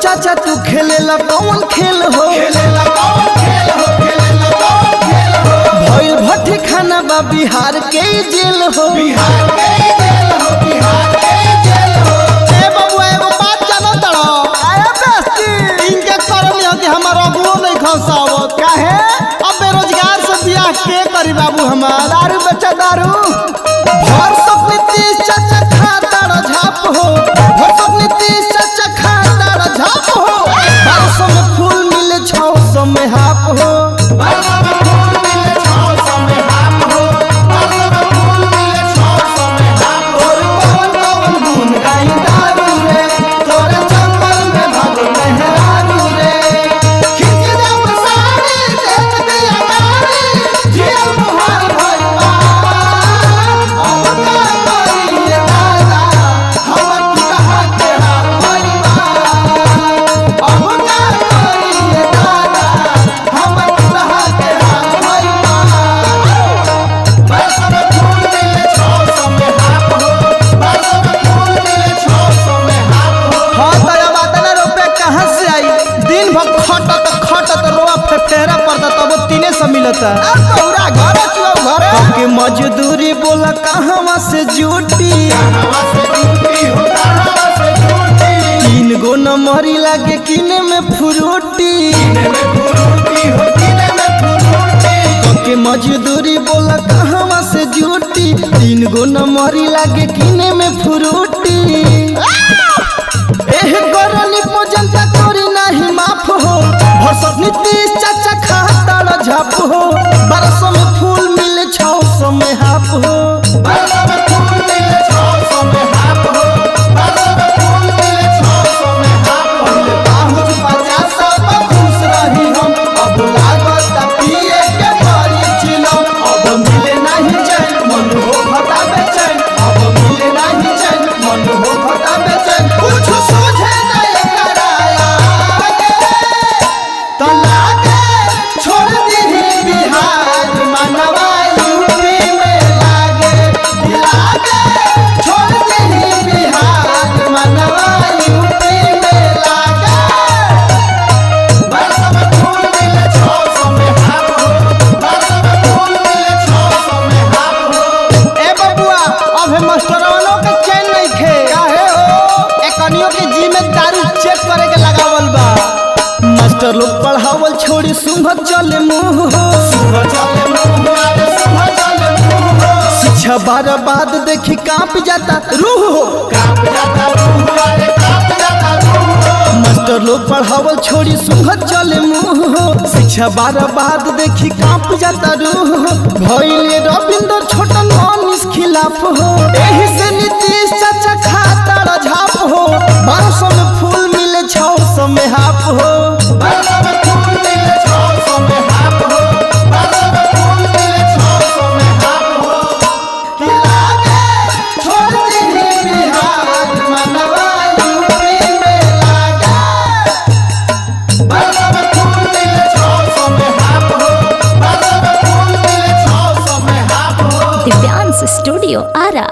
चाचा तू खेलेला कौन खेल हो भइल भट्टी खाना बा बिहार के जेल हो ए बबुआ एगो बात जानो तड़ो आया बेस्ती इनके करनी होती हमार अगुओ नहीं खसावत काहे अब बेरोजगार से बियाह के करी बाबू हमार दारू बेचा दारू भर सब नीतीश चाचा खाता झाप हो भर सब नीतीश चाचा खाता झाप हो 1200 में फूल मिले 600 में हाफ हो के मजदूरी बोला कहवा से जुटी 3 गो नंबरी लागे किने में फ्रूटी के मजदूरी बोला कहवा से जुटी 3 गो नंबरी लागे किने में फ्रूटी एह गरनी जनता तोरी नहीं माफ हो भरसक नीतीश चाचा खाता झाप हो 1200 में फूल मिले 600 में हाफ हो 1200 में फूल मिले 600 में हाफ हो 1200 में फूल मिले 600 में हाफ हो बाहुज 50 पर खुश रही हम अब लागत पिए के परी चिलो अब मिले नहीं चैन मन हो भटा बेचैन अब मिले नहीं चैन मन हो भटा बेचैन कुछ सूझे नहीं कराया तो लागे छोड़ दी बिहार मनवा यूपी में लागे छोड़ दी बिहार मनवा यूपी में लागे 1200 में फूल मिले 600 में हाफ हो 1200 में फूल मिले 600 में हाफ हो ए बबुआ अब मास्टरवालों के चैन नहीं खे काहे हो एकनियों के जी में दारू चेक करे के लगावल बा मास्टर लोग पढ़ावल छोड़ी सुबह चले मुंह हो शिक्षा बर्बाद देखी कांप जाता रूह हो मास्टर लोग पढ़ावल छोड़ी सुबह चले मुंह हो शिक्षा बर्बाद देखी कांप जाता रूह हो भइले रविंद्र छोटन अनिस खिलाफ हो एही से नीतीश चाचा खाता झाप हो 1200 में फूल मिले 600 में हाफ हो 1200 में फूल मिले 600 में हाफ हो 1200 में फूल मिले 600 में हाफ हो लागे छोड़ दी बिहार मनवा यूपी में लागे 1200 में फूल मिले 600 में हाफ हो 1200 में फूल मिले 600 में हाफ हो दिव्यांश स्टूडियो आरा।